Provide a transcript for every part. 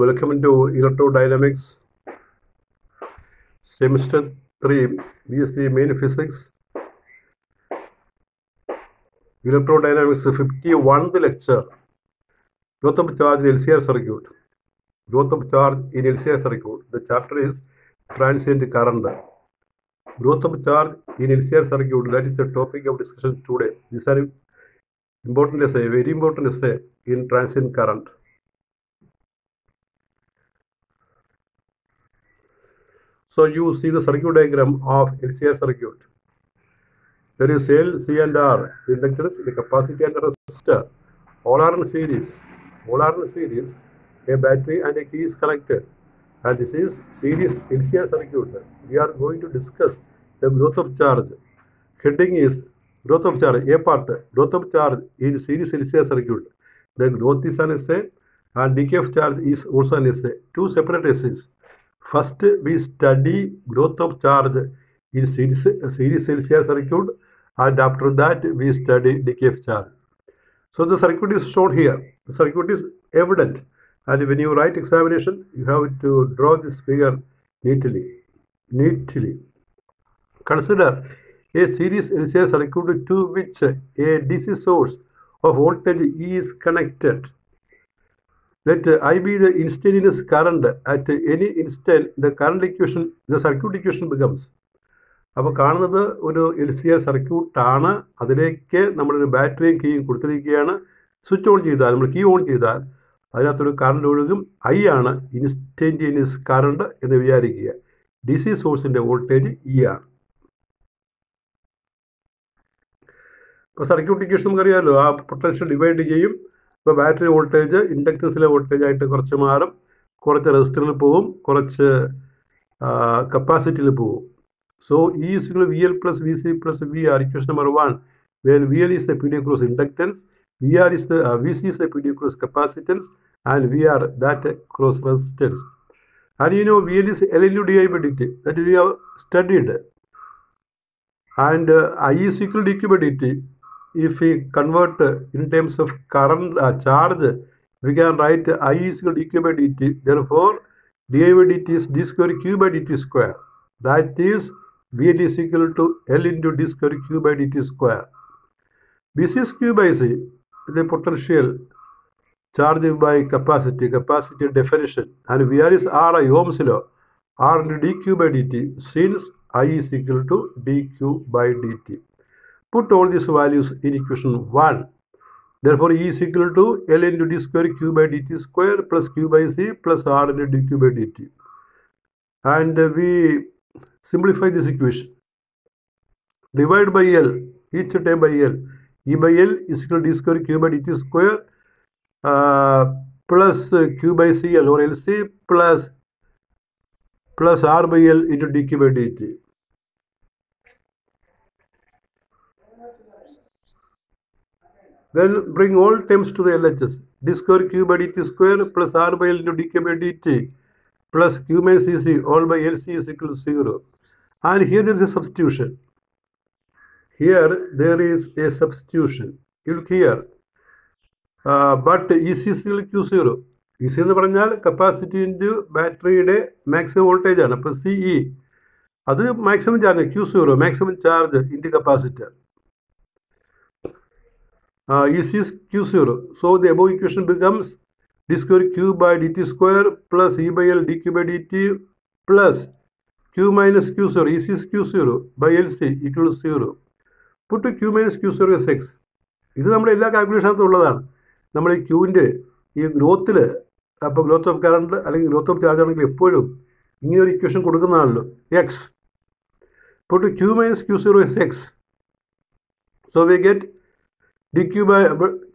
Welcome to Electrodynamics, Semester 3, BSc Main Physics. Electrodynamics 51th lecture. Growth of charge in LCR circuit. Growth of charge in LCR circuit. The chapter is transient current. Growth of charge in LCR circuit. That is the topic of discussion today. These are important essay, very important essay in transient current. So you see the circuit diagram of LCR circuit. There is L, C and R, the inductors, the capacity and the resistor. All are in series. All are in series. A battery and a key is connected. And this is series LCR circuit. We are going to discuss the growth of charge. Heading is growth of charge. A part, growth of charge in series LCR circuit. The growth is an essay and decay of charge is also an essay. Two separate essays. First, we study growth of charge in series LCR circuit, and after that, we study decay of charge. So the circuit is shown here. The circuit is evident, and when you write examination, you have to draw this figure neatly. Consider a series LCR circuit to which a DC source of voltage E is connected. Let I be the instantaneous current at any instant, the current equation, the circuit equation becomes. അപ്പോൾ കാണുന്നത് ഒരു LCR സർക്യൂട്ടാണ്. അതിലേക്ക് നമ്മളൊരു ബാറ്ററിയും കീയും കൊടുത്തിരിക്കുകയാണ്. Switch on ചെയ്താൽ, നമ്മൾ കീ ഓൺ ചെയ്താൽ അതിനകത്തൊരു കറണ്ട് ഒഴുകും. ഐ ആണ് ഇൻസ്റ്റൻറ്റേനിയസ് കറണ്ട് എന്ന് വിചാരിക്കുക. DC സോഴ്സിൻ്റെ വോൾട്ടേജ് ഇ ആണ്. ഇപ്പോൾ സർക്യൂട്ട് ഇക്വേഷൻ നമുക്കറിയാമല്ലോ. ആ പൊട്ടൻഷ്യൽ ഡിവൈഡ് ചെയ്യും. ഇപ്പോൾ ബാറ്ററി വോൾട്ടേജ് ഇൻഡക്ടൻസിലെ വോൾട്ടേജ് ആയിട്ട് കുറച്ച് മാറും, കുറച്ച് റെസിസ്റ്ററിൽ പോവും, കുറച്ച് കപ്പാസിറ്റിയിൽ പോവും. So E is equal to VL plus VC plus VR, equation number 1, where VL is the PD across inductance, VR is the VC is the PD across capacitance, and VR that cross resistance. And you know VL is L into di by dt, that we have studied. And I is equal to dq by dt. If we convert in terms of current charge, we can write I is equal to dq by dt. Therefore, di by dt is d square q by dt square. That is VL is equal to L into d square q by dt square. BC is q by C, the potential charge by capacity definition. And VR is RI, Ohm's law, R into dq by dt, since I is equal to dq by dt. Put all these values in equation 1. Therefore, E is equal to L into d square q by dt square plus q by C plus R into dq by dt. And we simplify this equation. Divide by L, each time by L. E by L is equal to d square q by dt square plus q by CL or LC plus R by L into dq by dt. Then bring all terms to the LHS. D square q by dt square plus R by L into dq by dt plus q minus cc all by LC is equal to 0. And here there is a substitution. Here there is a substitution. You look here. But EC is equal to Q0. EC എന്ന് പറഞ്ഞാൽ capacity into ബാറ്ററിയുടെ maximum voltage ആണ്. അപ്പോൾ CE അത് maximum charge, Q0 maximum charge into capacitor. EC is Q0. So the above equation becomes d square q by dt square plus E by L dq by dt plus q minus q0, EC is q0 by LC equal to 0. Put to q minus q0 as x. ഇത് നമ്മുടെ എല്ലാ കാൽക്കുലേഷനകത്തും ഉള്ളതാണ്. നമ്മൾ ഈ ക്യൂവിൻ്റെ ഈ ഗ്രോത്തിൽ, അപ്പോൾ growth of current അല്ലെങ്കിൽ ഗ്രോത്ത് ഓഫ് ചാർജ് ആണെങ്കിൽ എപ്പോഴും ഇങ്ങനെ ഒരു ഇക്വേഷൻ കൊടുക്കുന്നതാണല്ലോ, x. Put to q minus q0 as x. So we get dq by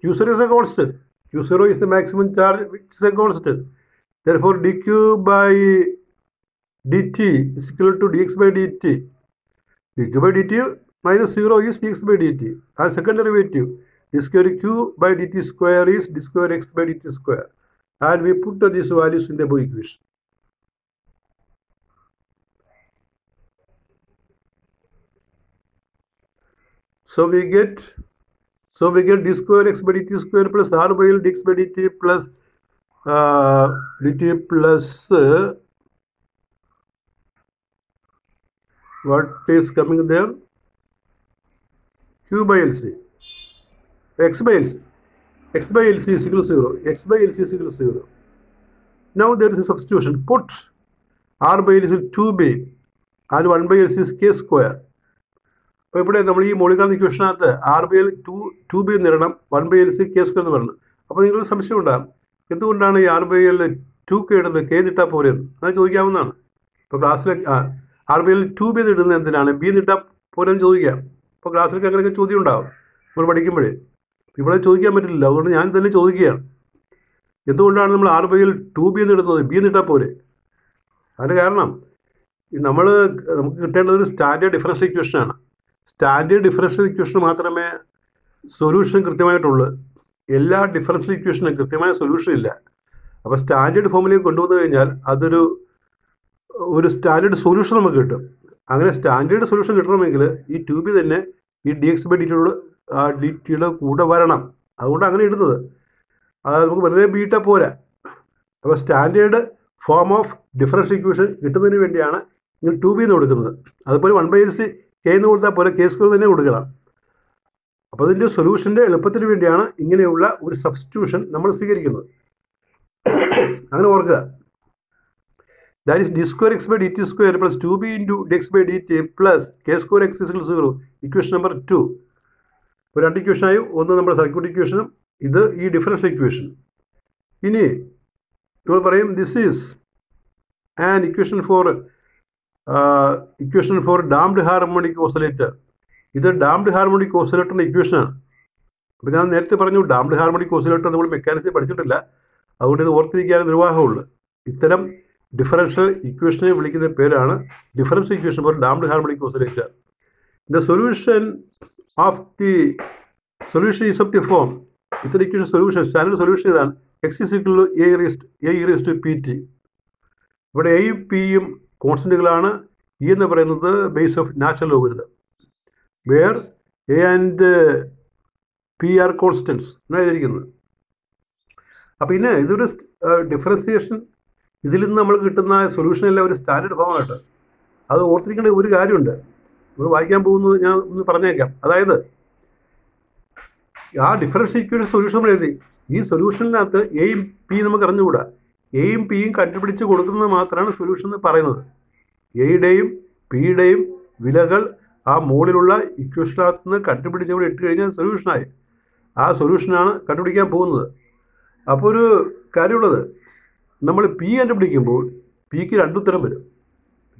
q0 is a constant. Q0 is the maximum charge, which is a constant. Therefore, dq by dt is equal to dx by dt. dq by dt minus 0 is dx by dt. Our second derivative, d square q by dt square is d square x by dt square. And we put these values in the above equation. So we get d square x by dt square plus R by L dx by dt plus dt plus what is coming there? Q by LC. X by LC. X by LC is equal to 0. X by LC is equal to 0. Now there is a substitution. Put R by L is 2b and 1 by LC is k square. അപ്പോൾ ഇവിടെ നമ്മൾ ഈ മോളിക്കാവുന്ന ഇക്വേഷനകത്ത് R B L to B എന്ന് ഇടണം, 1 by LC k square എന്ന് പറയണം. അപ്പോൾ നിങ്ങൾക്ക് സംശയം ഉണ്ടാകും, എന്തുകൊണ്ടാണ് ഈ ആർ ബൈ എൽ 2k ഇടുന്നത്, കെ ഇട്ടാൽ പോരെന്ന് അത് ചോദിക്കാവുന്നതാണ്. ഇപ്പോൾ ക്ലാസ്സിൽ ആർ ബി എൽ 2b ഇടുന്നത് എന്തിനാണ്, ബി ഇട്ടാൽ പോരെന്ന് ചോദിക്കാം. അപ്പോൾ ക്ലാസ്സിലേക്ക് അങ്ങനെയൊക്കെ ചോദ്യം ഉണ്ടാകും നമ്മൾ പഠിക്കുമ്പോഴേ. ഇവിടെ ചോദിക്കാൻ പറ്റില്ല, അതുകൊണ്ട് ഞാൻ തന്നെ ചോദിക്കുകയാണ്, എന്തുകൊണ്ടാണ് നമ്മൾ ആർ ബൈ എൽ 2b എന്ന് ഇടുന്നത്, ബി ഇട്ടാൽ പോരെ. അതിൻ്റെ കാരണം നമുക്ക് കിട്ടേണ്ടത് ഒരു സ്റ്റാൻഡേർഡ് ഡിഫറൻഷ്യൽ ഇക്വേഷനാണ്. സ്റ്റാൻഡേർഡ് ഡിഫറൻഷ്യൽ ഇക്വേഷൻ മാത്രമേ സൊല്യൂഷൻ കൃത്യമായിട്ടുള്ളൂ. എല്ലാ ഡിഫറൻഷ്യൽ ഇക്വേഷനും കൃത്യമായ സൊല്യൂഷൻ ഇല്ല. അപ്പോൾ സ്റ്റാൻഡേർഡ് ഫോമിലേക്ക് കൊണ്ടുവന്നു കഴിഞ്ഞാൽ ഒരു സ്റ്റാൻഡേർഡ് സൊല്യൂഷൻ നമുക്ക് കിട്ടും. അങ്ങനെ സ്റ്റാൻഡേർഡ് സൊല്യൂഷൻ കിട്ടണമെങ്കിൽ ഈ 2b തന്നെ ഈ dx by dt കൂടെ വരണം. അതുകൊണ്ട് അങ്ങനെ ഇടുന്നത്. അത് നമുക്ക് വെറുതെ ബി ഇട്ടാൽ പോരാ. അപ്പോൾ standard form of differential equation കിട്ടുന്നതിന് വേണ്ടിയാണ് നിങ്ങൾ 2b എന്ന് കൊടുക്കുന്നത്. അതുപോലെ 1 by LC k എന്ന് കൊടുത്താൽ പോലെ k സ്ക്വയർ തന്നെ കൊടുക്കണം. അപ്പോൾ അതിൻ്റെ സൊല്യൂഷൻ്റെ എളുപ്പത്തിന് വേണ്ടിയാണ് ഇങ്ങനെയുള്ള ഒരു സബ്സ്റ്റിറ്റ്യൂഷൻ നമ്മൾ സ്വീകരിക്കുന്നത്. അങ്ങനെ ഓർക്കുക, that is d square x by dt square plus 2b into dx by dt plus k square x is equal to 0. Equation number 2. ഇപ്പോൾ 2 ഇക്വേഷനായി, ഒന്ന് നമ്മുടെ സർക്യൂട്ട് ഇക്വേഷനും ഇത് ഈ ഡിഫറൻഷ്യൽ ഇക്വേഷൻ. ഇനി നമ്മൾ പറയും this is an equation for damped harmonic oscillator. ഇത് ഡാംഡ് ഹാർമോണിക് ഓസിലേറ്ററിൻ്റെ ഇക്വേഷനാണ്. അപ്പോൾ ഞാൻ നേരത്തെ പറഞ്ഞു ഡാംഡ് ഹാർമോണിക് ഓസിലേറ്റർ നമ്മൾ മെക്കാനിക്സിൽ പഠിച്ചിട്ടില്ല, അതുകൊണ്ട് ഇത് ഓർത്തിരിക്കാനും നിർവാഹമുള്ളൂ. ഇത്തരം ഡിഫറൻഷ്യൽ ഇക്വേഷനെ വിളിക്കുന്ന പേരാണ് differential equation for damped harmonic oscillator. The solution is of the form. ഇത്തരം ഇക്വേഷൻ സൊല്യൂഷൻ സ്റ്റാൻഡേർഡ് സൊല്യൂഷൻ ഇതാണ്. X is equal to A raise to P T. ഇവിടെ എയും പിയും കോൺസ്റ്റൻറ്റുകളാണ്. ഇ എന്ന് പറയുന്നത് base of natural logarithm, where A and P are constants എന്നാണ് എഴുതിയിരിക്കുന്നത്. അപ്പോൾ പിന്നെ ഇതൊരു ഡിഫറൻസിയേഷൻ, ഇതിൽ നിന്ന് നമ്മൾ കിട്ടുന്ന സൊല്യൂഷൻ എല്ലാം ഒരു സ്റ്റാൻഡേർഡ് ഫോമായിട്ട്. അത് ഓർത്തിരിക്കേണ്ട ഒരു കാര്യമുണ്ട്, നമ്മൾ വായിക്കാൻ പോകുന്നത് ഞാൻ ഒന്ന് പറഞ്ഞേക്കാം. അതായത് ആ ഡിഫറൻഷ്യൽ ഇക്വേഷൻ സൊല്യൂഷൻ നമ്മൾ എഴുതി, ഈ സൊല്യൂഷനിനകത്ത് എയും പി നമുക്ക് അറിഞ്ഞുകൂടാ. എയും പിയും കണ്ടുപിടിച്ച് കൊടുക്കുന്നത് മാത്രമാണ് സൊല്യൂഷൻ എന്ന് പറയുന്നത്. എയുടെയും പിയുടെയും വിലകൾ ആ മുകളിലുള്ള ഇക്വേഷനകത്ത് നിന്ന് കണ്ടുപിടിച്ച് ഇവിടെ ഇട്ട് കഴിഞ്ഞാൽ സൊല്യൂഷനായി. ആ സൊല്യൂഷനാണ് കണ്ടുപിടിക്കാൻ പോകുന്നത്. അപ്പോൾ ഒരു കാര്യമുള്ളത്, നമ്മൾ പി കണ്ടുപിടിക്കുമ്പോൾ പിക്ക് രണ്ടുത്തരം വരും,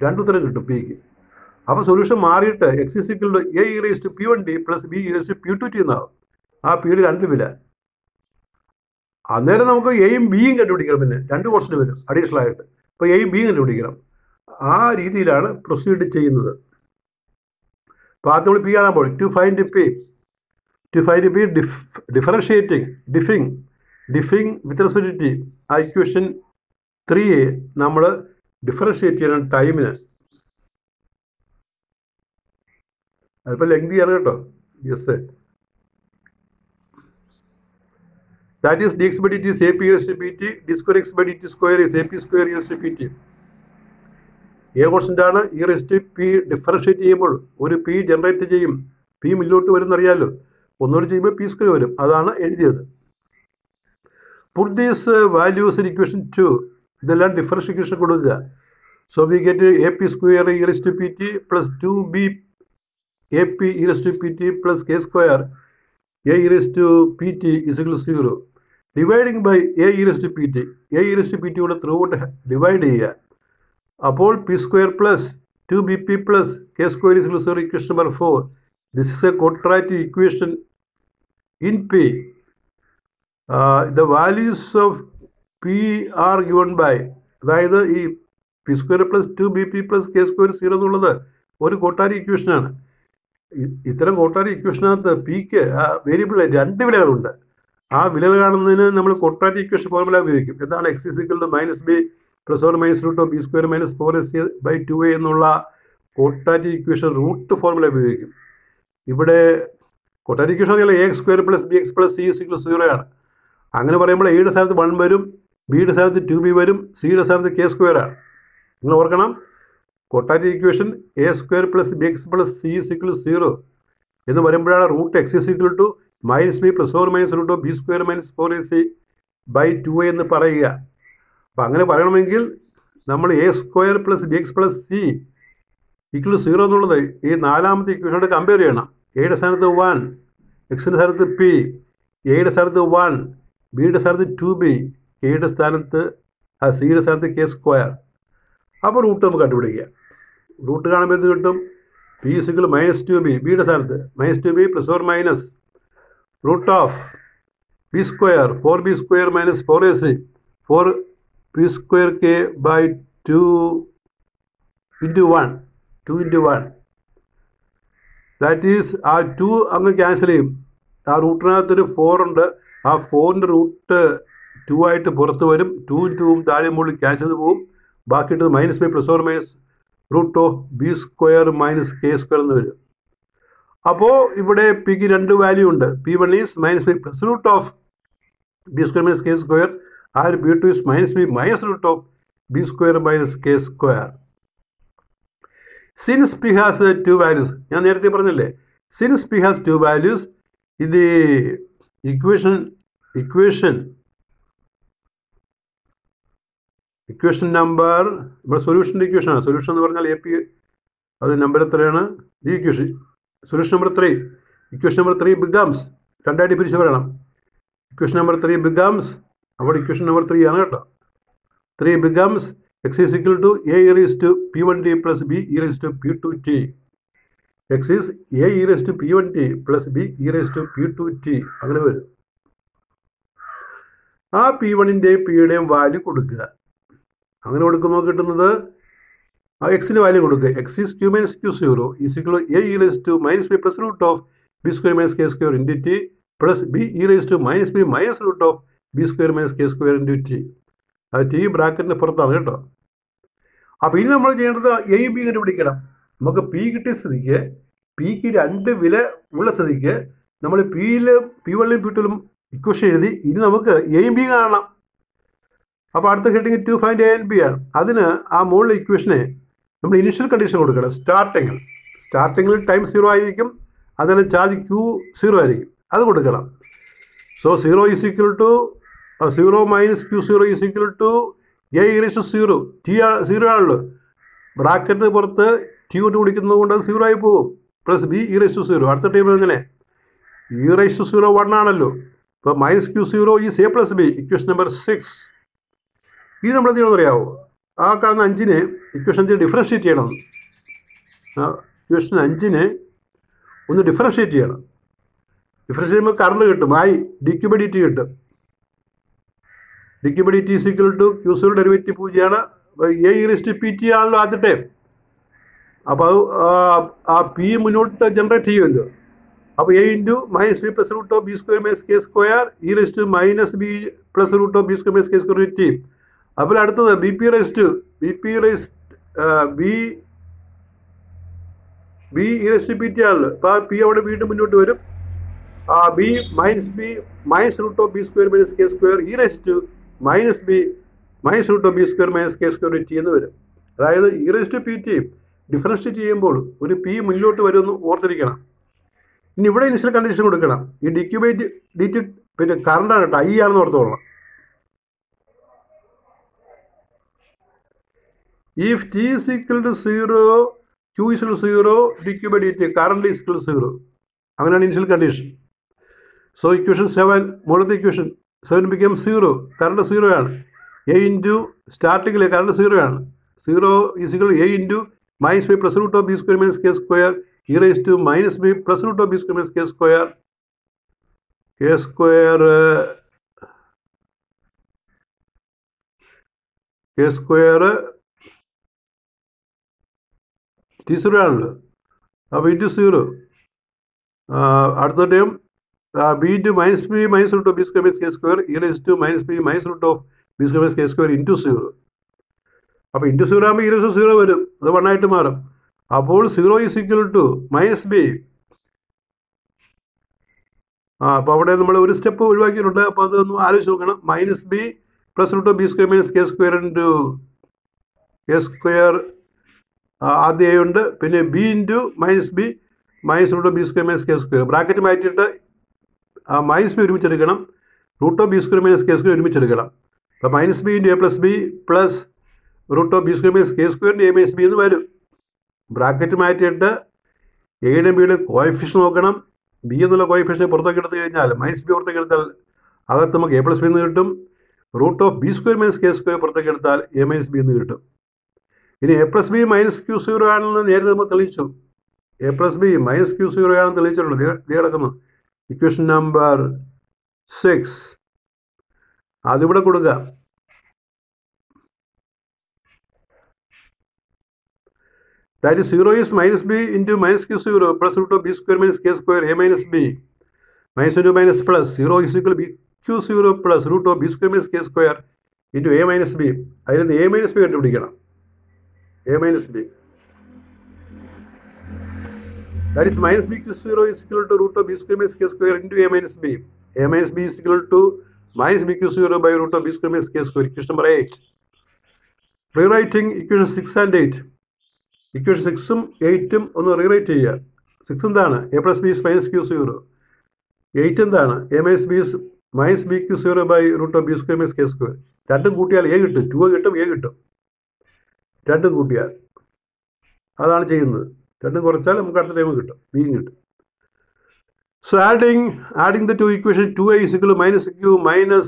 രണ്ടുത്തരം കിട്ടും പിക്ക്. അപ്പോൾ സൊല്യൂഷൻ മാറിയിട്ട് X is equal to A E raise to p1t plus B E raise to p2t എന്നാവും. ആ പിയുടെ രണ്ട് വില. അന്നേരം നമുക്ക് എയും ബിയും കണ്ടുപിടിക്കണം, പിന്നെ രണ്ട് കോൺസ്റ്റന്റ് വരും അഡീഷണൽ ആയിട്ട്. അപ്പോൾ എയും ബിയും കണ്ടുപിടിക്കണം. ആ രീതിയിലാണ് പ്രൊസീഡ് ചെയ്യുന്നത്. അപ്പോൾ ആദ്യം നമ്മൾ പി കാണാൻ പോകും. To find P diffing with respect to t. ആ ഇക്വേഷൻ 3 നമ്മൾ ഡിഫറൻഷിയേറ്റ് ചെയ്യണം ടൈമിന്. അതിപ്പോൾ ലെങ്തി ആണ് കേട്ടോ. Yes, that is dx by dt is ap e raised to pt, d square x by dt square is ap square e raised to pt. A constant ആണ്. E raise to p differentiate ചെയ്യുമ്പോൾ ഒരു P generate ചെയ്യും. P മുന്നോട്ട് വരും എന്നറിയാമല്ലോ. ഒന്നുകൂടി ചെയ്യുമ്പോൾ P square വരും. അതാണ് എഴുതിയത്. Put these values in equation 2. ഇതെല്ലാം ഡിഫറൻഷ്യൽ ഇക്വേഷൻ കൊടുക്കുക. So we get A P square E raise to P T plus 2b A P E raise to P T plus K square A E raise to P T is equal to 0. Dividing by A E raise to P T. A E raise to P T കൂടെ throughout divide ചെയ്യുക. അപ്പോൾ P square plus 2bp plus K square is equal to 0. Equation number 4. This is a quadratic equation in P. The values of P are given by, അതായത് ഈ P square plus 2bp plus K square 0 എന്നുള്ളത് ഒരു quadratic ഇക്വേഷനാണ്. ഇത്തരം quadratic ഇക്വേഷനകത്ത് പിക്ക് variable 2 വിലകളുണ്ട്. ആ വിലകൾ കാണുന്നതിന് നമ്മൾ quadratic equation formula ഉപയോഗിക്കും. എന്താണ് X is equal to -b plus or minus root of B square minus 4ac by 2a എന്നുള്ള ക്വാഡ്രാറ്റിക് ഇക്വേഷൻ റൂട്ട് ഫോർമുല ഉപയോഗിക്കും. ഇവിടെ ക്വാഡ്രാറ്റിക് ഇക്വേഷൻ അറിയാലോ, A square plus B X plus C is equal to 0 ആണ്. അങ്ങനെ പറയുമ്പോൾ എയുടെ സ്ഥാനത്ത് 1 വരും, ബിയുടെ സ്ഥാനത്ത് 2b വരും, സിയുടെ സ്ഥാനത്ത് k സ്ക്വയറാണ്. നിങ്ങൾ ഓർക്കണം, quadratic equation a square plus bx plus c is equal to 0 എന്ന് വരുമ്പോഴാണ് root x is equal to -b plus or minus root of b square minus 4ac by 2a എന്ന് പറയുക. അപ്പം അങ്ങനെ പറയണമെങ്കിൽ നമ്മൾ a square plus bx plus c equal to 0 എന്നുള്ളത് ഈ നാലാമത്തെ ഇക്വേഷനോട് കമ്പയർ ചെയ്യണം. എയുടെ സ്ഥാനത്ത് 1, എക്സിൻ്റെ സ്ഥാനത്ത് p, എയുടെ സ്ഥാനത്ത് 1, ബിയുടെ സ്ഥാനത്ത് 2b, കെയുടെ സ്ഥാനത്ത് സിയുടെ സ്ഥാനത്ത് k സ്ക്വയർ. അപ്പോൾ റൂട്ട് നമുക്ക് കണ്ടുപിടിക്കുക. റൂട്ട് കാണുമ്പോൾ എന്ത് കിട്ടും? p ഈസ് ഈക്വൽ -2b, ബിയുടെ സ്ഥാനത്ത് -2b plus or minus root of b square 4b square minus 4ac 4b square k by 2 into 1 that is ആ 2 അങ്ങ് ക്യാൻസൽ ചെയ്യും. ആ റൂട്ടിനകത്തൊരു 4 ഉണ്ട്. ആ 4ൻ്റെ റൂട്ട് 2 ആയിട്ട് പുറത്ത് വരും. 2 2 താഴെ മുകളിൽ ക്യാൻസൽ ചെയ്ത് പോകും. ബാക്കിയിട്ടത് -b plus or minus root of b square minus k square എന്ന് വരും. അപ്പോൾ ഇവിടെ പിക്ക് 2 വാല്യൂ ഉണ്ട്. p1 is -b plus root of b square minus k square, and p2 is -b minus root of b square minus k square. Since p has 2 values, ഞാൻ നേരത്തെ പറഞ്ഞില്ലേ, since p has 2 values, ഇത് equation number ഇവിടെ സൊല്യൂഷൻ്റെ ഇക്വേഷനാണ്. Solution എന്ന് പറഞ്ഞാൽ AP, അത് number എത്രയാണ്? ഈ equation solution number 3. Equation number 3 becomes, രണ്ടായിട്ട് പിരിച്ച് പറയണം. ഇക്വേഷൻ നമ്പർ 3 ബിഗംസ്, അവിടെ ഇക്വേഷൻ നമ്പർ 3 ആണ് കേട്ടോ. 3 becomes x is equal to a e raised to p1t plus b e raised to p2t. x is a e raised to p1t plus b e raised to p2t. അങ്ങനെ വരും. ആ p1ൻ്റെയും p-യുടെയും value കൊടുക്കുക. അങ്ങനെ കൊടുക്കുമ്പോൾ കിട്ടുന്നത് ആ എക്സിന് വാല്യൂ കൊടുക്കുക. x is q minus q0 is equal to a e raised to -b plus root of b square minus k square into t plus b e raised to -b minus root of b square minus k square into t. അത് t ബ്രാക്കറ്റിൻ്റെ പുറത്താണ് കേട്ടോ. അപ്പോൾ ഇനി നമ്മൾ ചെയ്യേണ്ടത് a b കണ്ടുപിടിക്കണം. നമുക്ക് p കിട്ടിയ സ്ഥിതിക്ക്, പിക്ക് 2 വില ഉള്ള സ്ഥിതിക്ക് നമ്മൾ p1ലും p2ലും ഇക്വേഷൻ എഴുതി. ഇനി നമുക്ക് a b കാണണം. അപ്പോൾ അടുത്ത heading 2 find a and b ആണ്. അതിന് ആ മുകളിലെ ഇക്വേഷനെ നമ്മൾ ഇനിഷ്യൽ കണ്ടീഷൻ കൊടുക്കണം. സ്റ്റാർട്ടിങ്ങിൽ ടൈം 0 ആയിരിക്കും, അതിന് ചാർജ് q0 ആയിരിക്കും, അത് കൊടുക്കണം. So 0 is equal to 0 minus q0 is equal to a e raised to 0. t 0 ആണല്ലോ, ബ്രാക്കറ്റിന് പുറത്ത് t കൊണ്ട് കുടിക്കുന്നത് കൊണ്ട് 0 ആയി പോകും. Plus b e raised to 0. അടുത്ത ടൈം എങ്ങനെ? e raised to 0 1 ആണല്ലോ. അപ്പോൾ minus q0 is a plus b. Equation number 6. ഇത് നമ്മൾ എന്ത് ചെയ്യണമെന്ന് അറിയാമോ? ആ കാണുന്ന 5നെ ഇക്വേഷൻ 5 ഡിഫറൻഷ്യേറ്റ് ചെയ്യണം. ഇക്വേഷൻ 5നെ ഒന്ന് ഡിഫറൻഷ്യേറ്റ് ചെയ്യണം. ഡിഫറൻഷ്യേറ്റ് ചെയ്യുമ്പോൾ കറണ്ട് കിട്ടും, dq/dt കിട്ടും. dq/dt is equal to q0 derivative 0 ആണ്. a e raised to pt ആണല്ലോ ആദ്യത്തെ. അപ്പോൾ ആ പി മുന്നോട്ട് ജനറേറ്റ് ചെയ്യുമല്ലോ. അപ്പോൾ a into -b plus root of b square minus k square e raised to -b plus root of b square minus k square t. അപ്പോൾ അടുത്തത് b e raised to pt ആണല്ലോ. അപ്പോൾ ആ p അവിടെ വീണ്ടും മുന്നോട്ട് വരും. b minus root of b square minus k square e raised to -b minus root of b square minus k square t എന്ന് വരും. അതായത് e raised to pt differentiate ചെയ്യുമ്പോൾ ഒരു p മുന്നോട്ട് വരുമെന്ന് ഓർത്തിരിക്കണം. ഇനി ഇവിടെ ഇനിഷ്യൽ കണ്ടീഷൻ കൊടുക്കണം. ഈ dq/dt പിന്നെ കറണ്ടാണ് കേട്ടോ, I ആണെന്ന് ഓർത്തോളണം. If t is equal to 0, q is equal to 0, dq/dt current is equal to 0. അങ്ങനെയാണ് ഇനിഷ്യൽ കണ്ടീഷൻ. സോ ഇക്വേഷൻ 7, മുകളിലത്തെ ഇക്വേഷൻ 7 became 0. കറണ്ട് 0 ആണ്. a ഇൻറ്റു സ്റ്റാർട്ടിങ്ങിൽ കറണ്ട് 0 ആണ്. 0 is equal to a into -b plus root of b square minus k square e raised to -b plus root of b square minus k square t0 ആണല്ലോ. അപ്പോൾ into 0. അടുത്ത time b into -b minus root of b square minus k square e raised to -b minus root of b square minus k square into 0. അപ്പോൾ into 0 ആകുമ്പോൾ e raised to 0 വരും, അത് 1 ആയിട്ട് മാറും. അപ്പോൾ 0 ഈസ് ഈക്വൽ ടു -b. അപ്പോൾ അവിടെ നമ്മൾ ഒരു സ്റ്റെപ്പ് ഒഴിവാക്കിയിട്ടുണ്ട്. അപ്പോൾ അതൊന്ന് ആലോചിച്ച് നോക്കണം. -b plus root of b square minus k square into a square ആദ്യം a ഉണ്ട്, പിന്നെ b into minus b minus root of b square minus k square. Bracket മാറ്റിയിട്ട് മൈനസ് ബി ഒരുമിച്ചെടുക്കണം, root of B square minus K square ഒരുമിച്ചെടുക്കണം. അപ്പോൾ minus B into A plus B plus root of B square minus K സ്ക്വയറിൻ്റെ A minus B എന്ന് വരും. Bracket മാറ്റിയിട്ട് എയുടെ ബിയുടെ കോയഫിഷ്യൻ നോക്കണം. ബി എന്നുള്ള കോയഫിഷ്യൻ പുറത്തേക്ക് എടുത്തു കഴിഞ്ഞാൽ മൈനസ് ബി പുറത്തേക്ക് എടുത്താൽ അകത്ത് നമുക്ക് എ പ്ലസ് ബി എന്ന് കിട്ടും. Root of B square minus K square പുറത്തേക്ക് എടുത്താൽ എ മൈനസ് ബി എന്ന് കിട്ടും. ഇനി A plus B minus Q zero ആണെന്ന് നേരത്തെ നമ്മൾ തെളിയിച്ചു. A plus B minus Q zero ആണെന്ന് തെളിയിച്ചിട്ടുണ്ട്. ഇത് കിടക്കുന്നു ഇക്വേഷൻ നമ്പർ 6. അതിവിടെ കൊടുക്കുക. That is 0 is minus b into minus q 0 plus root of b square minus k square a minus b minus into minus plus 0 is equal to b q 0 plus root of b square minus k square into a minus b. അതിൽ നിന്ന് a minus b കണ്ടുപിടിക്കണം. a minus b. That is minus b q 0 is equal to root of b square minus k square into a minus b. a minus b is equal to minus b q 0 by root of b square minus k square. Equation number 8. Rewriting equation 6 and 8. Equation 6ഉം 8ഉം ഒന്ന് rewrite ചെയ്യുക. 6 എന്താണ്? A plus B is minus Q 0. 8 എന്താണ്? A minus B is minus B Q 0 by root of B square minus K square. രണ്ടും കൂട്ടിയാൽ A കിട്ടും, 2 കിട്ടും, എ കിട്ടും. രണ്ടും കൂട്ടിയാൽ അതാണ് ചെയ്യുന്നത്. രണ്ടും കുറച്ചാൽ നമുക്ക് അടുത്ത ടൈം കിട്ടും, ബിയും കിട്ടും. So adding the two equation 2a is equal to minus q minus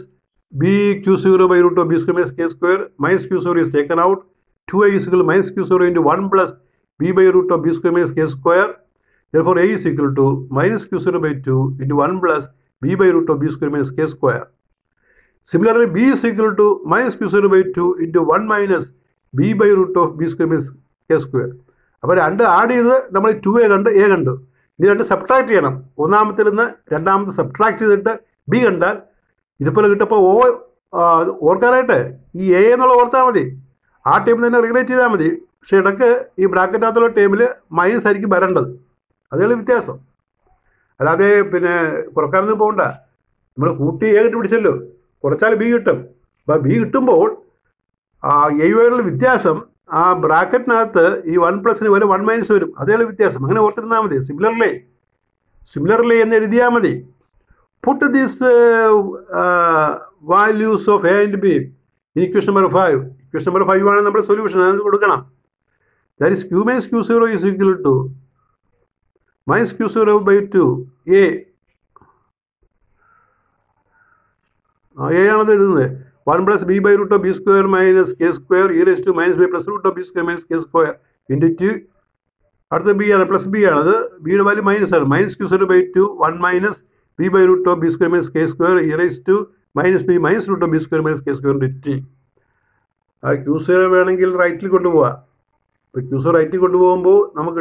b q 0 by root of b square minus k square. Minus q 0 is taken out. 2a is equal to minus q 0 into 1 plus b by root of b square minus k square. Therefore, a is equal to minus q 0 by 2 into 1 plus b by root of b square minus k square. Similarly, b is equal to minus q 0 by 2 into 1 minus b by root of b square minus k square. അപ്പോൾ രണ്ട് add ചെയ്ത് നമ്മൾ 2a കണ്ട് A കണ്ടു. ഇനി രണ്ട് subtract ചെയ്യണം. ഒന്നാമത്തിൽ നിന്ന് രണ്ടാമത്തെ സബ്ട്രാക്ട് ചെയ്തിട്ട് ബി കണ്ടാൽ ഇതുപോലെ കിട്ടപ്പോൾ ഓർക്കാനായിട്ട് ഈ എ എന്നുള്ള ഓർത്താൽ മതി. ആ ടേബിൾ തന്നെ റീറൈറ്റ് ചെയ്താൽ മതി. പക്ഷേ ഇടയ്ക്ക് ഈ ബ്രാക്കറ്റിനകത്തുള്ള ടേബിൾ മൈനസ് ആയിരിക്കും വരേണ്ടത്. അതേ വ്യത്യാസം. അല്ലാതെ പിന്നെ കുറക്കാനൊന്നും പോകണ്ട. നമ്മൾ കൂട്ടി എ കിട്ടിപ്പിടിച്ചല്ലോ, കുറച്ചാൽ ബി കിട്ടും. അപ്പോൾ ബി കിട്ടുമ്പോൾ എയുമായിട്ടുള്ള വ്യത്യാസം ആ ബ്രാക്കറ്റിനകത്ത് ഈ 1 പ്ലസിന് വരെ 1 മൈനസ് വരും. അതേ വ്യത്യാസം. അങ്ങനെ ഓർത്തിരുന്നാൽ മതി. സിമിലർലി എന്ന് എഴുതിയാൽ മതി. Put these values of A and B in equation number 5. Equation number 5 ആണ് നമ്മുടെ സൊല്യൂഷൻ. അത് കൊടുക്കണം. That is q minus q 0 is equal to minus q 0 by 2 A. A ആണത് എഴുതുന്നത്. 1 plus b by root of b square minus k square e raised to minus b plus root of b square minus k square into 2. അടുത്ത B ആണ്, plus B ആണത്. ബിയുടെ value minus ആണ്. Minus q 0 by 2 1 minus b by root of b square minus k square e raised to minus b minus root of b square minus k square into t. ആ q 0 വേണമെങ്കിൽ റൈറ്റിൽ കൊണ്ടുപോകാം. ഇപ്പോൾ q 0 റൈറ്റിൽ കൊണ്ടുപോകുമ്പോൾ നമുക്ക്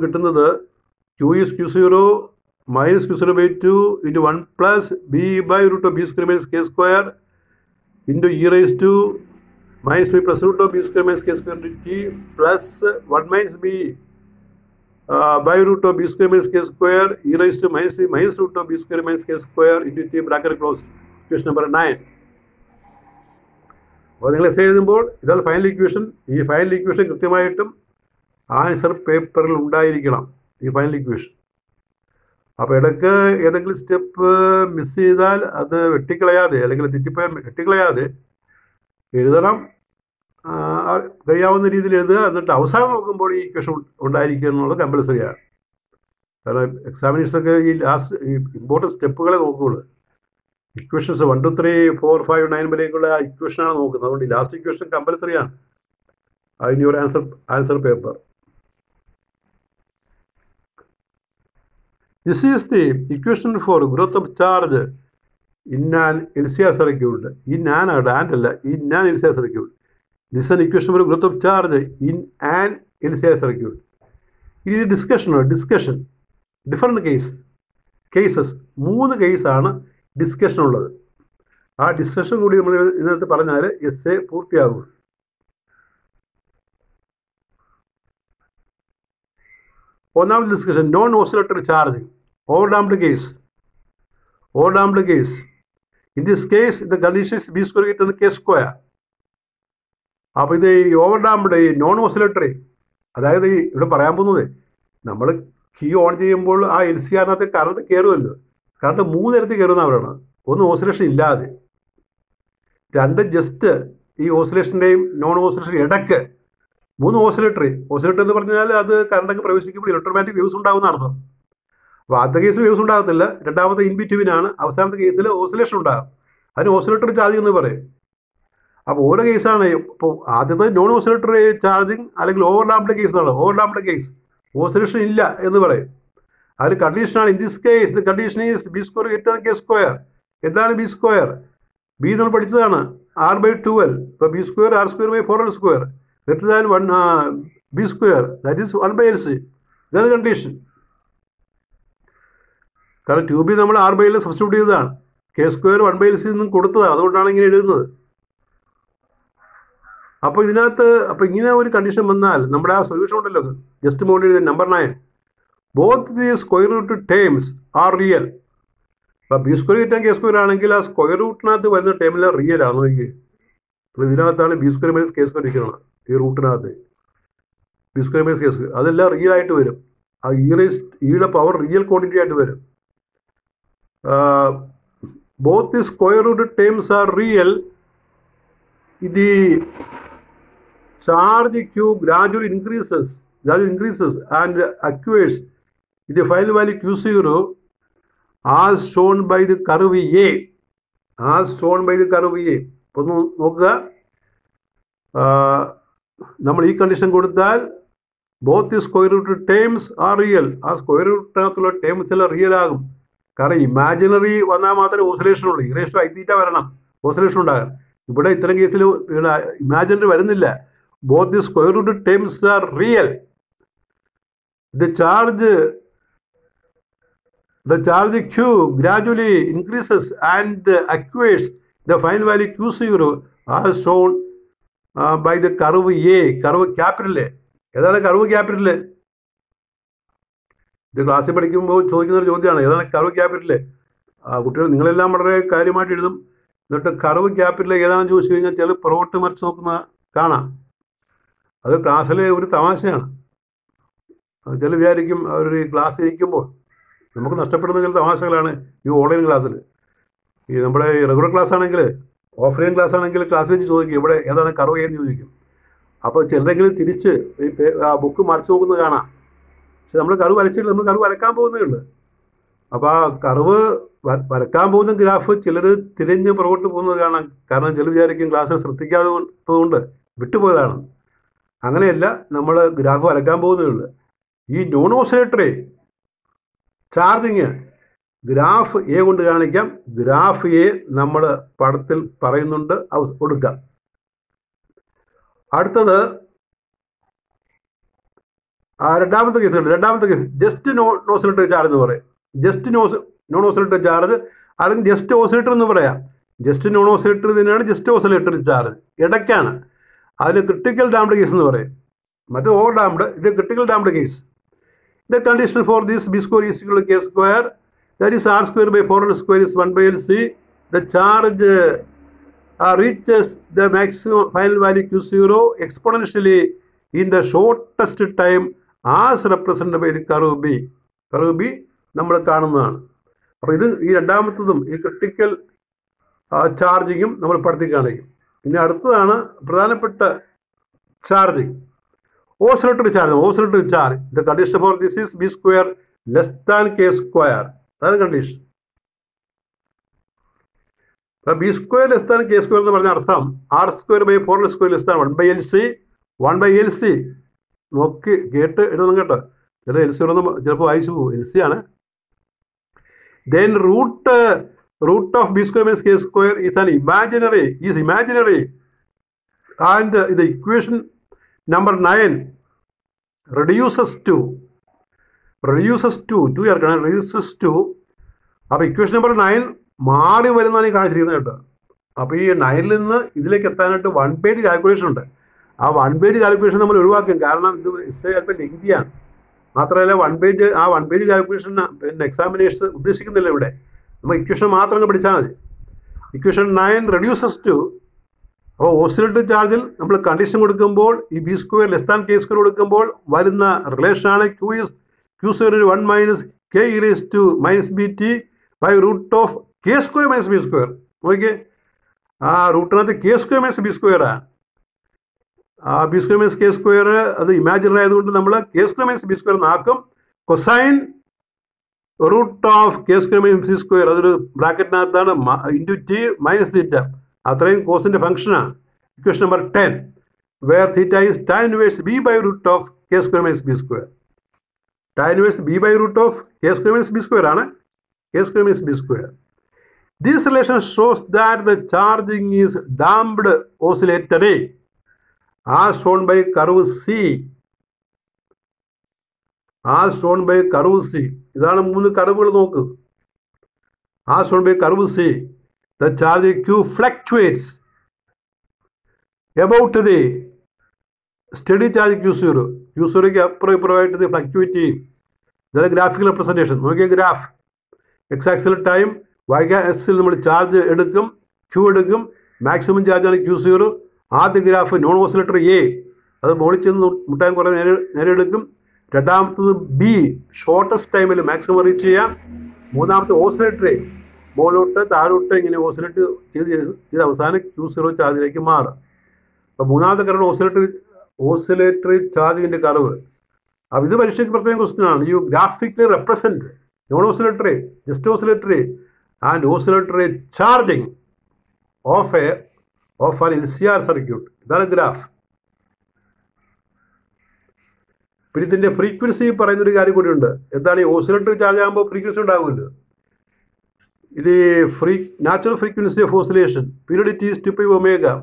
കിട്ടുന്നത് q is q 0 minus q 0 by 2 into 1 plus b by root of b square minus k square into e raised to minus b plus root of b square minus k square into t plus 1 minus b by root of b square minus k square e raised to minus b minus root of b square minus k square into t bracket close. Equation number 9. അപ്പോൾ നിങ്ങൾ S എഴുതുമ്പോൾ ഇതാണ് final equation. ഈ final equation കൃത്യമായിട്ടും answer പേപ്പറിൽ ഉണ്ടായിരിക്കണം. ഈ final equation. അപ്പോൾ ഇടയ്ക്ക് ഏതെങ്കിലും സ്റ്റെപ്പ് മിസ് ചെയ്താൽ അത് വെട്ടിക്കളയാതെ അല്ലെങ്കിൽ തെറ്റിപ്പോയാൽ വെട്ടിക്കളയാതെ എഴുതണം. കഴിയാവുന്ന രീതിയിൽ എഴുതുക. എന്നിട്ട് അവസാനം നോക്കുമ്പോൾ ഈ ഇക്വേഷൻ ഉണ്ടായിരിക്കുക എന്നുള്ളത് കമ്പൽസറിയാണ്. കാരണം എക്സാമിനേഴ്സൊക്കെ ഈ ഇമ്പോർട്ടൻറ്റ് സ്റ്റെപ്പുകളെ നോക്കുകയുള്ളൂ. ഇക്വേഷൻസ് 1 2 3 4 5 9 വരെയൊക്കെയുള്ള ആ ഇക്വേഷനാണ് നോക്കുന്നത്. അതുകൊണ്ട് ഈ ലാസ്റ്റ് ഇക്വേഷൻ കമ്പൽസറിയാണ് in your answer paper. This is the equation for growth of charge in an LCR circuit. In an LCR circuit. This is an equation for growth of charge in an LCR circuit. It is a discussion. Different cases. 3 കേസാണ് discussion ഉള്ളത്. ആ discussion കൂടി നമ്മൾ ഇതിനകത്ത് പറഞ്ഞാൽ S A പൂർത്തിയാകും. ഒന്നാമത്തെ discussion non oscillatory charge. overdamped case. Overdamped case. In this case, the condition is b square greater than k square. അപ്പോൾ ഇത് ഈ ഓവർഡാംപ്ഡ് ഈ നോൺ ഓസിലേറ്ററി, അതായത് ഇവിടെ പറയാൻ പോകുന്നത്, നമ്മൾ കീ ഓൺ ചെയ്യുമ്പോൾ ആ എൽ സി ആറിനകത്ത് കറണ്ട് കയറുമല്ലോ. കറണ്ട് 3 തരത്തിൽ കയറുന്ന അവരാണ്. ഒന്ന് ഓസിലേഷൻ ഇല്ലാതെ, 2 ജസ്റ്റ് ഈ ഓസിലേഷൻ്റെയും നോൺ ഓസിലേഷൻ ഇടയ്ക്ക്, 3 ഓസിലേറ്ററി. ഓസിലേറ്റർ എന്ന് പറഞ്ഞാൽ അത് കറണ്ടൊക്കെ പ്രവേശിക്കുമ്പോൾ ഇലക്ട്രോമാഗ്നറ്റിക് വേവ്സ് ഉണ്ടാകുന്ന അർത്ഥം. അപ്പോൾ ആദ്യത്തെ കേസിൽ വേവ്സ് ഉണ്ടാകത്തില്ല, രണ്ടാമത്തെ ഇൻ ബിറ്റ്വീനാണ്, അവസാനത്തെ കേസിൽ ഓസിലേഷൻ ഉണ്ടാകും. അതിന് ഓസിലേറ്ററി ചാർജിങ് എന്ന് പറയും. അപ്പോൾ ഓരോ കേസാണ്. ഇപ്പോൾ ആദ്യത്തെ നോൺ ഓസിലേറ്ററി ചാർജിങ് അല്ലെങ്കിൽ ഓവർഡാംപ്ഡ് കേസ് എന്നാണ്. ഓവർഡാംപ്ഡ് കേസ് ഓസിലേഷൻ ഇല്ല എന്ന് പറയും. അതിൽ കണ്ടീഷനാണ്. In this case the condition is B square greater than K square. എന്താണ് ബി സ്ക്വയർ? ബി നമ്മൾ പഠിച്ചതാണ്, r/12. ഇപ്പോൾ B square r²/4l² greater than 1 B square, that is 1/LC. ഇതാണ് കണ്ടീഷൻ. കാരണം 2b നമ്മൾ r/l സബ്സ്റ്റിറ്റ്യൂട്ട് ചെയ്തതാണ്, കെ സ്ക്വയർ 1/LC നിന്നും കൊടുത്തതാണ്. അതുകൊണ്ടാണ് ഇങ്ങനെ എഴുതുന്നത്. അപ്പോൾ ഇതിനകത്ത് അപ്പോൾ ഇങ്ങനെ ഒരു കണ്ടീഷൻ വന്നാൽ നമ്മുടെ ആ സൊല്യൂഷൻ ഉണ്ടല്ലോ, ജസ്റ്റ് മോഡൽ ചെയ്ത് number 9, both the square root terms are real. അപ്പോൾ ബി സ്ക്വയർ കിട്ടാൻ കെ സ്ക്വയർ ആണെങ്കിൽ ആ സ്ക്വയർ റൂട്ടിനകത്ത് വരുന്ന ടേമിൽ റിയൽ ആണ് നോക്കി. അപ്പോൾ ഇതിനകത്താണ് B square minus K square ഇരിക്കുന്നത്. ഈ റൂട്ടിനകത്ത് B square minus K square അതെല്ലാം റിയൽ ആയിട്ട് വരും. ആ ഈയുടെ പവർ റിയൽ ക്വാണ്ടിറ്റി ആയിട്ട് വരും. Both the square root terms are real. The charge Q gradually increases and acquires the final value Q0 as shown by the curve A. അപ്പോൾ നോക്കുക, നമ്മൾ ഈ കണ്ടീഷൻ കൊടുത്താൽ both the square root terms are real. ആ square റൂട്ടിനകത്തുള്ള terms എല്ലാം real ആകും. കാരണം ഇമാജിനറി വന്നാൽ മാത്രമേ ഓസിലേഷൻ ഉള്ളൂ. ഇറേഷോ ഐ വരണം ഓസിലേഷൻ ഉണ്ടാകാൻ. ഇവിടെ ഇത്തരം കേസിൽ ഇമാജിനറി വരുന്നില്ല. Both the square root terms are real. The charge Q gradually increases and acquires the final value Q0 as shown by the curve A. Curve capital A. ഏതാണ് curve capital? ഇത് ക്ലാസ്സിൽ പഠിക്കുമ്പോൾ ചോദിക്കുന്ന ഒരു ചോദ്യമാണ്, ഏതാണ് കർവ് ക്യാപിറ്റൽ? കുട്ടികൾ നിങ്ങളെല്ലാം വളരെ കാര്യമായിട്ട് എഴുതും. എന്നിട്ട് കർവ് ക്യാപിറ്റൽ ഏതാണെന്ന് ചോദിച്ചു കഴിഞ്ഞാൽ ചില പുറകോട്ട് മറിച്ച് നോക്കുന്ന കാണാം. അത് ക്ലാസ്സിലെ ഒരു തമാശയാണ്. ചില വിചാരിക്കും അവരൊരു ക്ലാസ് ഇരിക്കുമ്പോൾ നമുക്ക് നഷ്ടപ്പെടുന്ന ചില തമാശകളാണ് ഈ ഓൺലൈൻ ക്ലാസ്സിൽ. ഈ നമ്മുടെ റെഗുലർ ക്ലാസ് ആണെങ്കിൽ, ഓഫ്ലൈൻ ക്ലാസ് ആണെങ്കിൽ ക്ലാസ് വെച്ച് ചോദിക്കും ഇവിടെ ഏതാണ് കർവ് എന്ന് ചോദിക്കും. അപ്പോൾ ചിലരെങ്കിലും തിരിച്ച് ഈ ആ ബുക്ക് മറിച്ച് നോക്കുന്നത് കാണാം. പക്ഷെ നമ്മൾ കർവ് വരച്ചിട്ട് നമ്മൾ കർവ് വരക്കാൻ പോകുന്നേ ഉള്ളൂ. അപ്പോൾ ആ കർവ് വരക്കാൻ പോകുന്ന ഗ്രാഫ് ചിലർ തിരിഞ്ഞ് പുറകോട്ട് പോകുന്നത് കാണാം. കാരണം ചില വിചാരിക്കും ക്ലാസ്സിൽ ശ്രദ്ധിക്കാത്തതുകൊണ്ട് വിട്ടുപോയതാണ്. അങ്ങനെയല്ല, നമ്മൾ ഗ്രാഫ് വരക്കാൻ പോകുന്നേ ഉള്ളൂ. ഈ non oscillatory charging graph A കൊണ്ട് കാണിക്കാം. ഗ്രാഫ് എ നമ്മൾ പടത്തിൽ പറയുന്നുണ്ട്, കൊടുക്കാം. അടുത്തത് രണ്ടാമത്തെ case just non oscillatory charge എന്ന് പറയും. ജസ്റ്റ് നോൺ ഓസിലേറ്ററി ചാർജ് അല്ലെങ്കിൽ ജസ്റ്റ് ഓസിലേറ്റർ എന്ന് പറയാം. ജസ്റ്റ് നോൺ ഓസിലേറ്റർ തന്നെയാണ് ജസ്റ്റ് ഓസിലേറ്ററി ചാർജ്, ഇടയ്ക്കാണ്. അതിൽ ക്രിട്ടിക്കൽ ഡാംപ്ഡ് കേസ് എന്ന് പറയും. മറ്റേ ഓവർ ഡാംപ്ഡ്, ഇത് critical damped case. The condition for this B square is equal to K square, that is r²/4l² is 1/LC. The charge reaches the maximum final value Q0 exponentially in the shortest time as represented by the curve B. Curve B നമ്മൾ കാണുന്നതാണ്. അപ്പോൾ ഇത് ഈ രണ്ടാമത്തതും ഈ critical ചാർജിങ്ങും നമ്മൾ പടത്തിൽ കാണിക്കും. ഇനി അടുത്തതാണ് പ്രധാനപ്പെട്ട charging, oscillatory charge. The condition for this is B square less than K square. അതാണ് condition. B square less than K square എന്ന് പറഞ്ഞ അർത്ഥം r²/4l² ലെസ് ദാൻ 1/LC. നോക്കി കേട്ട് എഴുതണം കേട്ടോ. ചില LC ഒന്നും ചിലപ്പോൾ വായിച്ചു പോകും. LC ആണ്. Then root of b square minus k square is imaginary, and the equation number 9 reduces to അപ്പോൾ ഇക്വേഷൻ നമ്പർ 9 മാറി വരുന്നതാണ് ഈ കാണിച്ചിരിക്കുന്നത് കേട്ടോ. അപ്പോൾ ഈ 9ൽ നിന്ന് ഇതിലേക്ക് എത്താനായിട്ട് 1 പേജ് കാൽക്കുലേഷൻ ഉണ്ട്. ആ 1 പേജ് കാൽക്കുലേഷൻ നമ്മൾ ഒഴിവാക്കും. കാരണം ഇത് അല്പം ലെങ്തിയാണ്. മാത്രമല്ല വൺ പേജ് കാൽക്കുലേഷൻ പിന്നെ എക്സാമിനേഴ്സ് ഉദ്ദേശിക്കുന്നില്ല ഇവിടെ. നമ്മൾ ഇക്വേഷൻ മാത്രം പഠിച്ചാൽ മതി. ഇക്വേഷൻ 9 റെഡ്യൂസസ് ടു, അപ്പോൾ ഓസിലേറ്ററി ചാർജിൽ നമ്മൾ കണ്ടീഷൻ കൊടുക്കുമ്പോൾ ഈ B square less than K square കൊടുക്കുമ്പോൾ വരുന്ന റിലേഷനാണ് Q square 1 minus K E raise to minus B T by root of K square minus B square. നോക്കിയേ, ആ റൂട്ടിനകത്ത് കെ സ്ക്വയർ മൈനസ് ബി സ്ക്വയറാണ്. ആ B square minus K square അത് imaginary ആയതുകൊണ്ട് നമ്മൾ K square minus B square എന്നാക്കും. Cosine root of K square minus B square അതൊരു ബ്രാക്കറ്റിനകത്താണ് ഇൻറ്റു ടി മൈനസ് തീറ്റ. അത്രയും കോസിൻ്റെ ഫംഗ്ഷനാണ്. Equation number 10 where theta is tan inverse B by root of K square minus B square. Tan inverse B by root of K square minus B square ആണ്. K square minus B square. This relation shows that the charging is damped oscillatory as shown by curve C. As shown by curve C. ഇതാണ് 3 കർവുകൾ നോക്ക്. As shown by curve C. The charge Q fluctuates about the steady charge Q0. Q0ക്ക് അപ്പുറം ഇപ്പുറമായിട്ട് ഇത് fluctuate ചെയ്യും. ഇതാണ് graphical representation. നോക്കിയ graph X axis time, Y എസിൽ നമ്മൾ ചാർജ് എടുക്കും, ക്യൂ എടുക്കും. മാക്സിമം ചാർജാണ് Q0. ആദ്യ ഗ്രാഫ് നോൺ ഓസിലേറ്റർ എ, അത് മുകളിൽ ചെന്ന് മുട്ടാൻ കുറേ നേരം എടുക്കും. രണ്ടാമത്തത് ബി, ഷോർട്ടസ്റ്റ് ടൈമിൽ മാക്സിമം റീച്ച് ചെയ്യാം. മൂന്നാമത്തെ ഓസിലേറ്റർ എ, മുകളിലോട്ട് താഴോട്ട് ഇങ്ങനെ ഓസിലേറ്റ് ചെയ്ത് അവസാനം Q0 ചാർജിലേക്ക് മാറും. അപ്പോൾ മൂന്നാമത്തെ കറണ്ട് ഓസിലേറ്ററി ചാർജിൻ്റെ കർവ്. അപ്പോൾ ഇത് പരീക്ഷയ്ക്ക് പ്രത്യേകം ക്വസ്റ്റ്യൻ ആണ്. You graphically represent non oscillatory, just oscillatory and oscillatory charging of an LCR circuit. ഇതാണ് ഗ്രാഫ്. പിന്നെ ഇതിൻ്റെ ഫ്രീക്വൻസി പറയുന്നൊരു കാര്യം കൂടിയുണ്ട്. എന്താണ് ഈ ഓസിലേറ്ററി ചാർജ് ആകുമ്പോൾ ഫ്രീക്വൻസി ഉണ്ടാകുമല്ലോ. ഇത് natural frequency of oscillation period it is 2π omega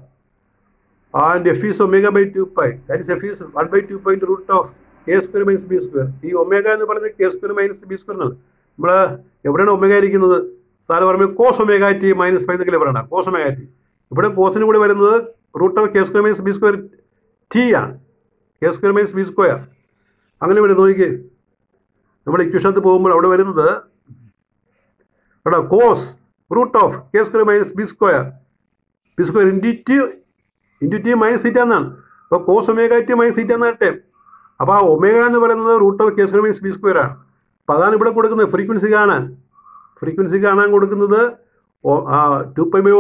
and f is omega by 2π. That is f is 1/2π into root of k square minus b square. ഈ ഒമേഗ എന്ന് പറയുന്നത് k square minus B square എന്നാണ്. നമ്മൾ എവിടെയാണ് omega ഇരിക്കുന്നത്? Sir പറയുമ്പോൾ cos omega T minus 5 എന്നൊക്കെ പറയണം. Cos omega T. ഇവിടെ കോസിന് കൂടി വരുന്നത് root of K square minus B square T ആണ്. K square minus B square അങ്ങനെ വരും. നോക്കിക്കേ, നമ്മൾ ഇക്വേഷനകത്ത് പോകുമ്പോൾ അവിടെ വരുന്നത് കേട്ടോ cos root of K square minus B square into T minus zeta എന്നാണ്. അപ്പോൾ cos omega T minus zeta എന്നാട്ടെ. അപ്പോൾ ആ ഒമേഗ എന്ന് പറയുന്നത് root of K square minus B square ആണ്. അപ്പോൾ അതാണ് ഇവിടെ കൊടുക്കുന്നത് ഫ്രീക്വൻസി കാണാൻ കൊടുക്കുന്നത് 2π by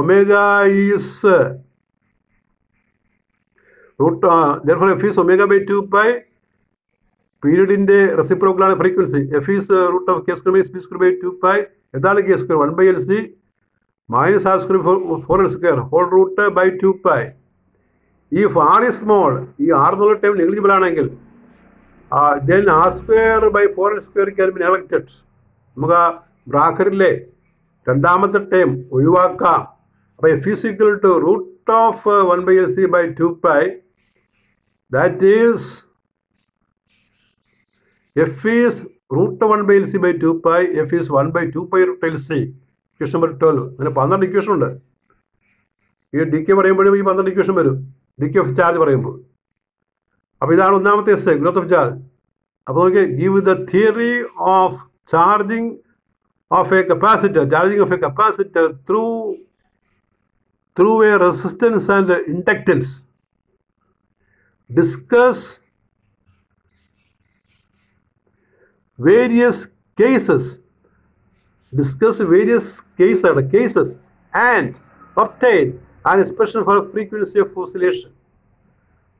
omega is root therefore f is omega by 2π. പീരീഡിൻ്റെ റെസിപ്രോക്കലാണ് frequency. f is root of k square minus b square by 2π. എന്താണ് k square? 1/LC minus r square 4l square whole root by 2π. If r is small, ഈ r എന്നുള്ള time negligible ആണെങ്കിൽ then r square by 4l square can be neglected. നമുക്ക് ആ ബ്രാക്കറ്റിലെ രണ്ടാമത്തെ time ഒഴിവാക്കാം. അപ്പോൾ f is equal to root of 1/LC by 2π. That is f is root of 1/LC by 2π. f is 1/2π root LC. Equation number 12. അങ്ങനെ 12 equation ഉണ്ട്. ഈ D K പറയുമ്പോഴും ഈ 12 ഇക്വേഷൻ വരും. ഡി കെ ഓഫ് ചാർജ് പറയുമ്പോൾ. അപ്പോൾ ഇതാണ് ഒന്നാമത്തെ എസ്, ഗ്രോത്ത് ഓഫ് ചാർജ്. അപ്പോൾ നോക്കിയാൽ give the theory of charging of A capacitor through a resistance and inductance. Discuss various cases and obtain an expression for frequency of oscillation.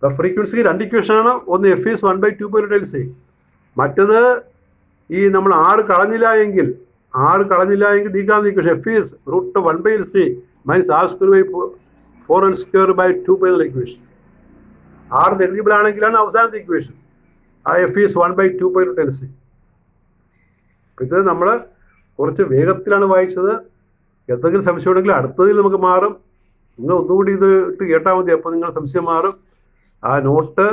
The frequency രണ്ട് ഇക്വേഷനാണ്. ഒന്ന് f is 1/2π root LC. മറ്റത് ഈ നമ്മൾ r കളഞ്ഞില്ല എങ്കിൽ ഈ കാണുന്ന equation f is root of 1/LC minus r square by 4l square by 2π എന്നുള്ള equation. r negligible ആണെങ്കിലാണ് അവസാനത്തെ ഇക്വേഷൻ. ആ f is 1/2π root LC. ഇത് നമ്മൾ കുറച്ച് വേഗത്തിലാണ് വായിച്ചത്. എന്തെങ്കിലും സംശയം ഉണ്ടെങ്കിൽ അടുത്തതിൽ നമുക്ക് മാറും. നിങ്ങൾ ഒന്നുകൂടി ഇത് ഇട്ട് കേട്ടാൽ മതി. അപ്പോൾ നിങ്ങൾ സംശയം മാറും. ആ നോട്ട്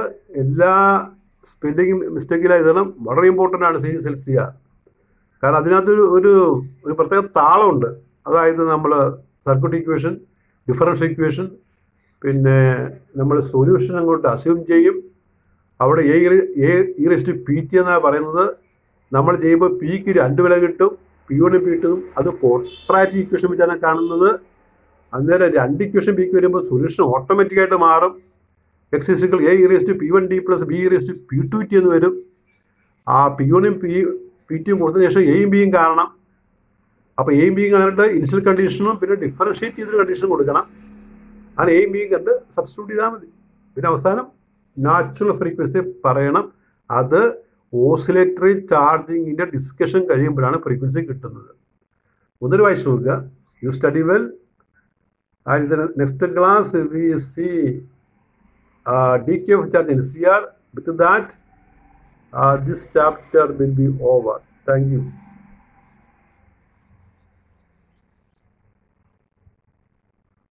എല്ലാ സ്പെല്ലിങ് മിസ്റ്റേക്കിലായി എഴുതണം. വളരെ ഇമ്പോർട്ടൻ്റ് ആണ് CSLCR. കാരണം അതിനകത്ത് ഒരു പ്രത്യേക താളമുണ്ട്. അതായത് നമ്മൾ സർക്യൂട്ട് ഇക്വേഷൻ, ഡിഫറൻഷ്യൽ ഇക്വേഷൻ, പിന്നെ നമ്മൾ സൊല്യൂഷൻ അങ്ങോട്ട് അസ്യൂം ചെയ്യും. അവിടെ a e_pt എന്നാണ് പറയുന്നത്. നമ്മൾ ചെയ്യുമ്പോൾ പിക്ക് 2 വില കിട്ടും, p1 p2. അത് ക്വാഡ്രാറ്റിക് ഇക്വേഷൻ വെച്ചാണ് കാണുന്നത്. അന്നേരം 2 ഇക്വേഷൻ പിക്ക് വരുമ്പോൾ സൊല്യൂഷൻ ഓട്ടോമാറ്റിക്കായിട്ട് മാറും. x = a e_p1t + b e_p2t എന്ന് വരും. ആ p1ഉം p2ഉം കൊടുത്തതിന് ശേഷം എയും ബിയും കാണണം. അപ്പോൾ എയും ബിയും കാണാനായിട്ട് ഇനിഷ്യൽ കണ്ടീഷനും പിന്നെ ഡിഫറൻഷ്യേറ്റ് ചെയ്തൊരു കണ്ടീഷനും കൊടുക്കണം. അങ്ങനെ എയും ബിയും കണ്ട് സബ്സ്റ്റിറ്റ്യൂട്ട് ചെയ്താൽ മതി. പിന്നെ അവസാനം നാച്ചുറൽ ഫ്രീക്വൻസി പറയണം. അത് ഓസിലേറ്ററി ചാർജിങ്ങിൻ്റെ ഡിസ്കഷൻ കഴിയുമ്പോഴാണ് ഫ്രീക്വൻസി കിട്ടുന്നത്. ഒന്നൊരു വായിച്ചു നോക്കുക. You study well. And in the next class we C decay of charge NCR. With that, this chapter will be over. Thank you.